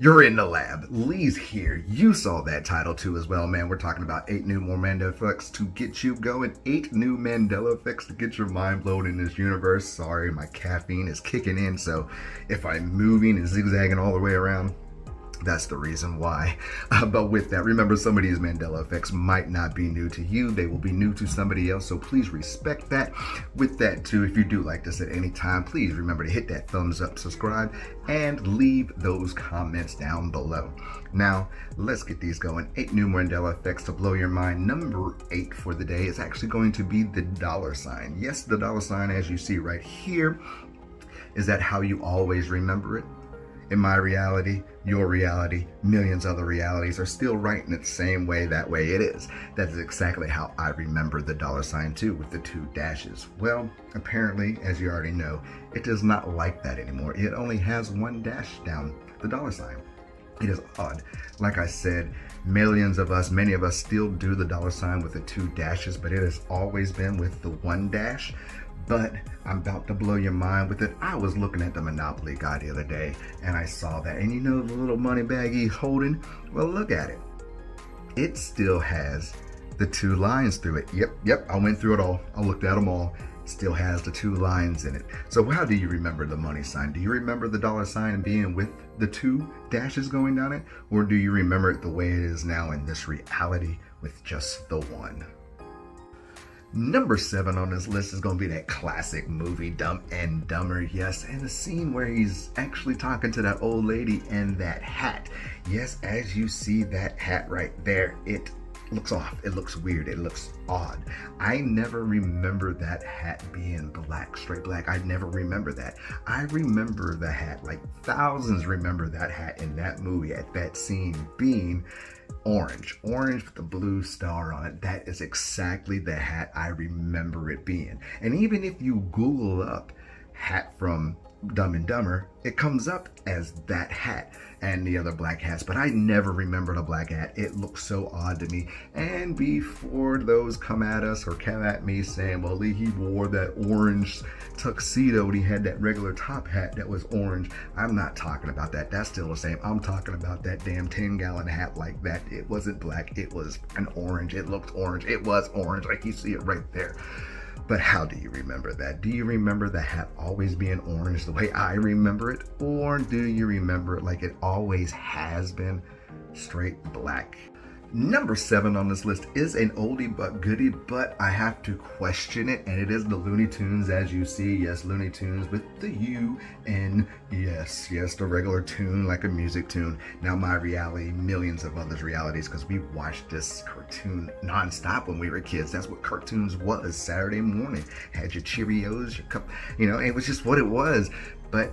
You're in the lab. Lee's here. You saw that title too as well, man. We're talking about 8 new more Mandela Effects to get you going. 8 new Mandela Effects to get your mind blown in this universe. Sorry, my caffeine is kicking in, so if I'm moving and zigzagging all the way around, that's the reason why. But with that, remember, some of these Mandela effects might not be new to you. They will be new to somebody else, so please respect that. With that too, if you do like this at any time, please remember to hit that thumbs up, subscribe, and leave those comments down below. Now, let's get these going. 8 new Mandela effects to blow your mind. Number 8 for the day is actually going to be the dollar sign. Yes, the dollar sign, as you see right here. Is that how you always remember it? In my reality, your reality, millions other realities are still writing it the same way. That way it is. That is exactly how I remember the dollar sign too, with the 2 dashes. Well, apparently, as you already know, it is not like that anymore. It only has 1 dash down the dollar sign. It is odd. Like I said, millions of us, many of us still do the dollar sign with the 2 dashes, but it has always been with the 1 dash. But I'm about to blow your mind with it. I was looking at the Monopoly guy the other day and I saw that. And you know the little money bag he's holding? Well, look at it. It still has the 2 lines through it. Yep, I went through it all. I looked at them all. Still has the 2 lines in it. So how do you remember the money sign? Do you remember the dollar sign being with the 2 dashes going down it? Or do you remember it the way it is now in this reality with just the 1? Number 7 on this list is going to be that classic movie, Dumb and Dumber. Yes, and the scene where he's actually talking to that old lady and that hat. Yes, as you see that hat right there, it looks off. It looks weird. It looks odd. I never remember that hat being black, straight black. I never remember that. I remember the hat, like thousands remember that hat in that movie at that scene being orange with the blue star on it. That is exactly the hat I remember it being. And even if you Google up hat from Dumb and Dumber, it comes up as that hat and the other black hats, but I never remembered a black hat. It looks so odd to me. And before those come at us or come at me saying, well, Lee, he wore that orange tuxedo and he had that regular top hat that was orange. I'm not talking about that. That's still the same. I'm talking about that damn 10-gallon hat like that. It wasn't black. It was an orange. It looked orange. It was orange, like you see it right there. But how do you remember that? Do you remember the hat always being orange the way I remember it? Or do you remember it like it always has been, straight black? Number 7 on this list is an oldie but goodie, but I have to question it, and it is the Looney Tunes, as you see. Yes, Looney Tunes with the U-N. Yes, the regular tune, like a music tune. Now my reality, millions of others' realities, because we watched this cartoon nonstop when we were kids. That's what cartoons was. Saturday morning, had your Cheerios, your cup, it was just what it was. But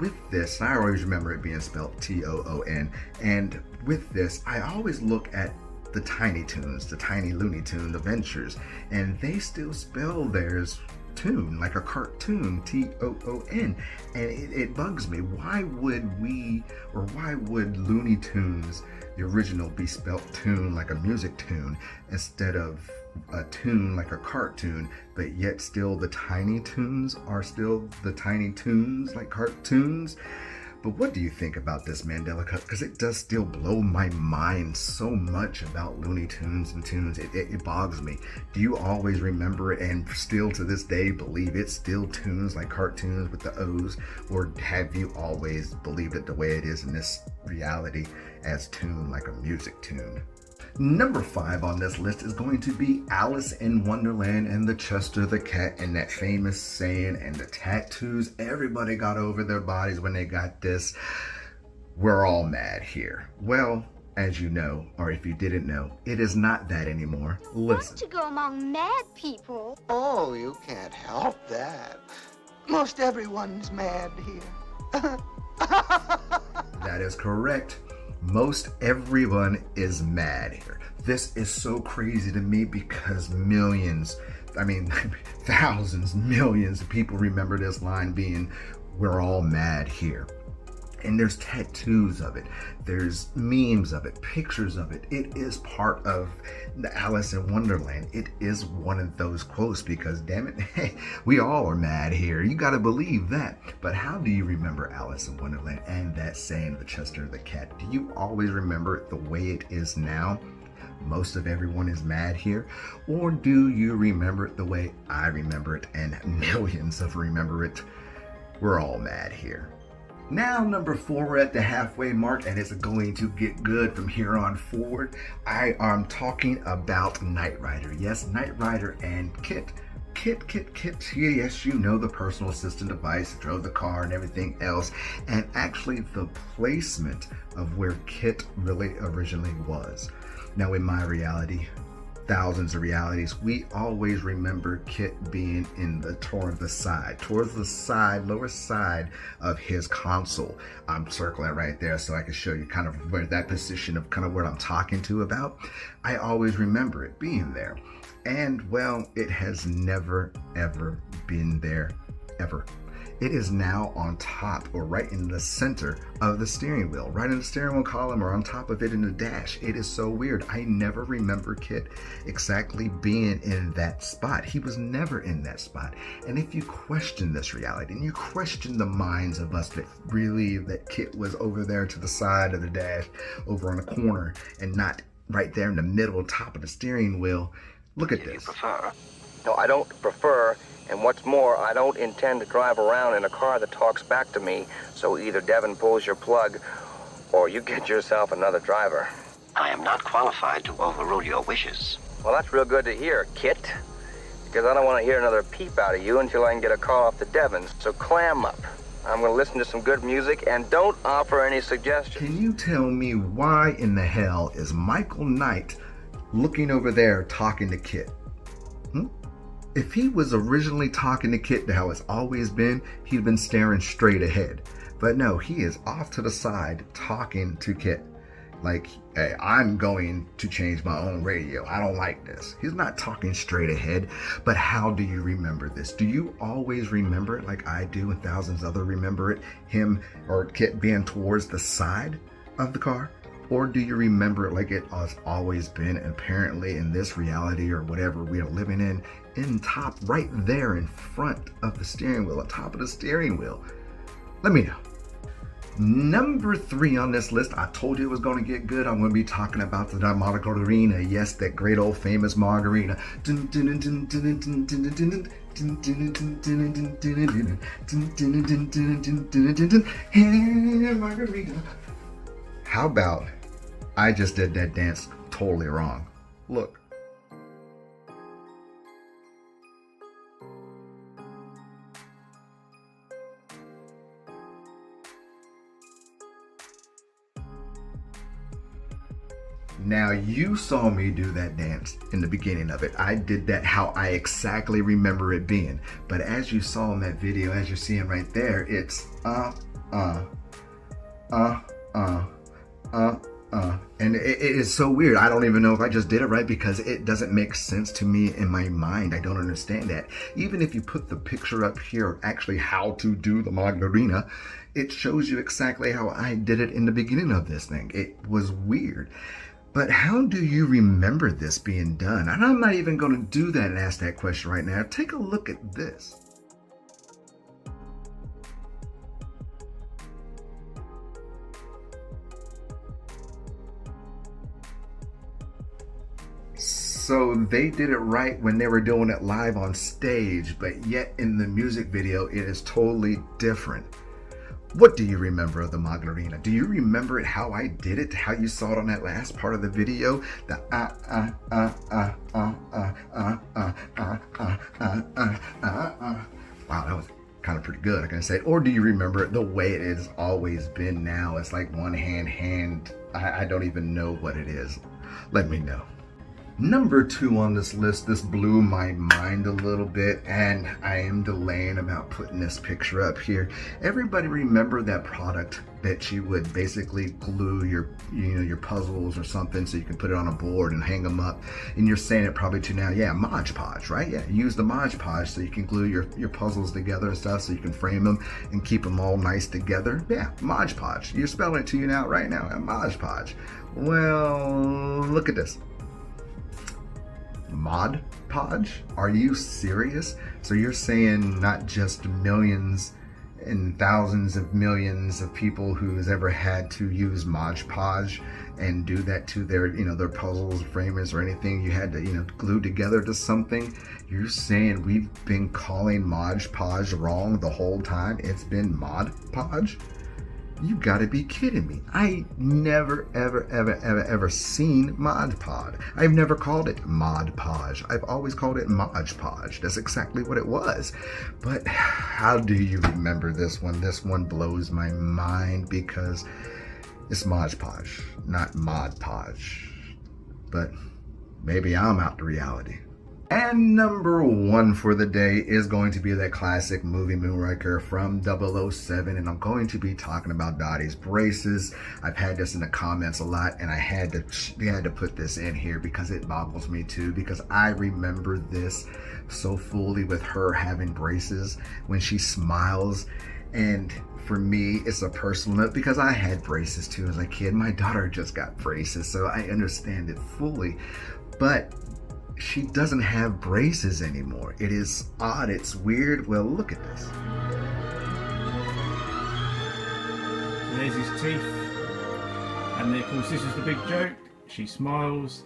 with this, I always remember it being spelled T-O-O-N, and with this, I always look at the Tiny Toons, the Tiny Looney Tune Adventures, and they still spell theirs toon, like a cartoon, T-O-O-N, and it bugs me. Why would Looney Tunes, the original, be spelled tune like a music tune instead of a tune like a cartoon, but yet still the Tiny Toons are still the Tiny Toons like cartoons? But what do you think about this Mandela cut? Because it does still blow my mind so much about Looney Tunes and tunes. It bogs me. Do you always remember it and still to this day believe it's still tunes like cartoons with the O's? Or have you always believed it the way it is in this reality as tune like a music tune? Number 5 on this list is going to be Alice in Wonderland and the Chester the Cat, and that famous saying and the tattoos. Everybody got over their bodies when they got this. We're all mad here. Well, as you know, or if you didn't know, it is not that anymore. Listen. Want to go among mad people? Oh, you can't help that. Most everyone's mad here. That is correct. Most everyone is mad here. This is so crazy to me because thousands, millions of people remember this line being, we're all mad here. And there's tattoos of it, there's memes of it, pictures of it. It is part of the Alice in Wonderland. It is one of those quotes because, damn it, hey, we all are mad here. You gotta believe that. But how do you remember Alice in Wonderland and that saying, the Chester the cat? Do you always remember it the way it is now? Most of everyone is mad here. Or do you remember it the way I remember it and millions of remember it? We're all mad here. Now, number 4, we're at the halfway mark, and it's going to get good from here on forward. I am talking about Knight Rider. Yes, Knight Rider and Kit. Kit. Yes, you know, the personal assistant device, drove the car and everything else. And actually the placement of where Kit really originally was. Now, in my reality, thousands of realities, we always remember Kit being towards the side, lower side of his console. I'm circling it right there so I can show you kind of where that position of kind of what I'm talking to about. I always remember it being there. And well, it has never, ever been there, ever. It is now on top or right in the center of the steering wheel, right in the steering wheel column or on top of it in the dash. It is so weird. I never remember Kit exactly being in that spot. He was never in that spot. And if you question this reality and you question the minds of us that believe that Kit was over there to the side of the dash, over on the corner, and not right there in the middle, top of the steering wheel, look at this. No, I don't prefer. And what's more, I don't intend to drive around in a car that talks back to me, so either Devin pulls your plug, or you get yourself another driver. I am not qualified to overrule your wishes. Well, that's real good to hear, Kit. Because I don't want to hear another peep out of you until I can get a call off the Devins, so clam up. I'm going to listen to some good music, and don't offer any suggestions. Can you tell me why in the hell is Michael Knight looking over there talking to Kit? If he was originally talking to Kit how it's always been, he'd been staring straight ahead. But no, he is off to the side talking to Kit. Like, hey, I'm going to change my own radio. I don't like this. He's not talking straight ahead. But how do you remember this? Do you always remember it like I do and thousands others remember it? Him or Kit being towards the side of the car? Or do you remember it like it has always been, apparently in this reality or whatever we are living in top, right there in front of the steering wheel, on top of the steering wheel? Let me know. Number 3 on this list, I told you it was going to get good. I'm going to be talking about the margarina. Yes, that great old famous margarina. Margarita. How about I just did that dance totally wrong? Look. Now, you saw me do that dance in the beginning of it. I did that how I exactly remember it being. But as you saw in that video, as you're seeing right there, it's and it is so weird. I don't even know if I just did it right because it doesn't make sense to me in my mind. I don't understand that. Even if you put the picture up here of actually how to do the margarina, it shows you exactly how I did it in the beginning of this thing. It was weird. But how do you remember this being done? And I'm not even going to do that and ask that question right now. Take a look at this. So they did it right when they were doing it live on stage, but yet in the music video, it is totally different. What do you remember of the margarina? Do you remember it how I did it? How you saw it on that last part of the video? The Wow, that was kind of pretty good, I can say. Or do you remember it the way it has always been now? It's like one hand. I don't even know what it is. Let me know. Number 2 on this list, this blew my mind a little bit, and I am delaying about putting this picture up here. Everybody remember that product that you would basically glue your, your puzzles or something so you can put it on a board and hang them up? And you're saying it probably to now, yeah, Mod Podge, right? Yeah, use the Mod Podge so you can glue your puzzles together and stuff so you can frame them and keep them all nice together. Yeah, Mod Podge. You're spelling it to you now, right now, Mod Podge. Well, look at this. Mod Podge? Are you serious? So you're saying not just millions and thousands of millions of people who's ever had to use Mod Podge and do that to their, their puzzles, framers, or anything you had to, glue together to something? You're saying we've been calling Mod Podge wrong the whole time? It's been Mod Podge? You gotta be kidding me. I never, ever seen Mod Podge. I've never called it Mod Podge. I've always called it Mod Podge. That's exactly what it was. But how do you remember this one? This one blows my mind because it's Mod Podge, not Mod Podge. But maybe I'm out to reality. And number 1 for the day is going to be that classic movie Moonraker from 007, and I'm going to be talking about Dottie's braces. I've had this in the comments a lot, and I had to put this in here because it boggles me too, because I remember this so fully with her having braces when she smiles. And for me, it's a personal note because I had braces too as a kid. My daughter just got braces, so I understand it fully. But she doesn't have braces anymore. It is odd. It's weird. Well, look at this. There's his teeth. And of course, this is the big joke. She smiles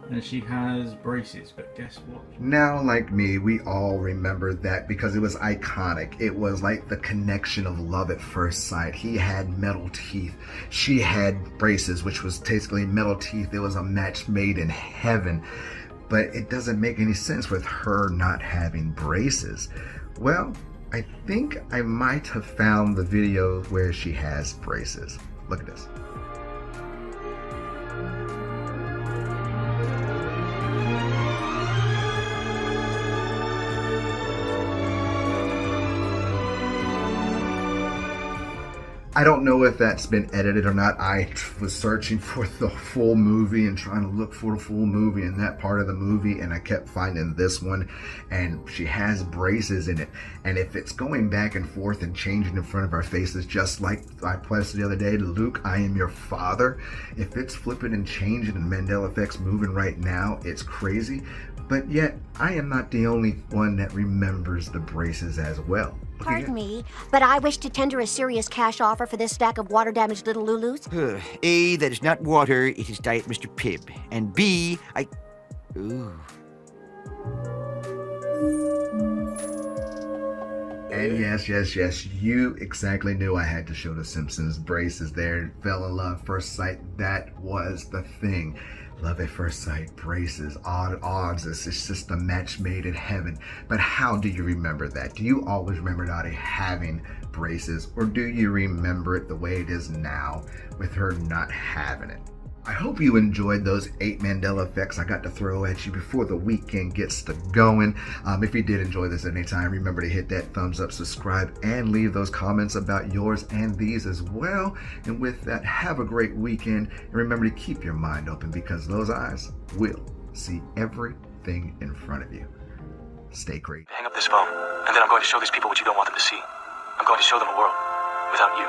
and she has braces. But guess what? Now, like me, we all remember that because it was iconic. It was like the connection of love at first sight. He had metal teeth. She had braces, which was basically metal teeth. It was a match made in heaven. But it doesn't make any sense with her not having braces. Well, I think I might have found the video where she has braces. Look at this. I don't know if that's been edited or not. I was searching for the full movie and trying to look for a full movie in that part of the movie, and I kept finding this one, and she has braces in it. And if it's going back and forth and changing in front of our faces, just like I posted the other day, Luke, I am your father. If it's flipping and changing and Mandela Effects moving right now, it's crazy. But yet, I am not the only one that remembers the braces as well. Pardon me, but I wish to tender a serious cash offer for this stack of water-damaged little Lulus. A, that is not water, it is Diet Mr. Pibb. And B, Ooh. And yes, you exactly knew I had to show the Simpsons braces there. Fell in love first sight, that was the thing. Love at first sight, braces, odd odds. It's just a match made in heaven. But how do you remember that? Do you always remember Dottie having braces, or do you remember it the way it is now with her not having it? I hope you enjoyed those 8 Mandela Effects I got to throw at you before the weekend gets to going. If you did enjoy this at any time, remember to hit that thumbs up, subscribe, and leave those comments about yours and these as well. And with that, have a great weekend. And remember to keep your mind open because those eyes will see everything in front of you. Stay great. Hang up this phone, and then I'm going to show these people what you don't want them to see. I'm going to show them a world without you.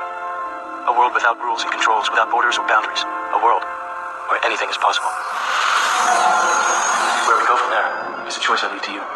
A world without rules and controls, without borders or boundaries. A world where anything is possible. Where we go from there is a choice I leave to you.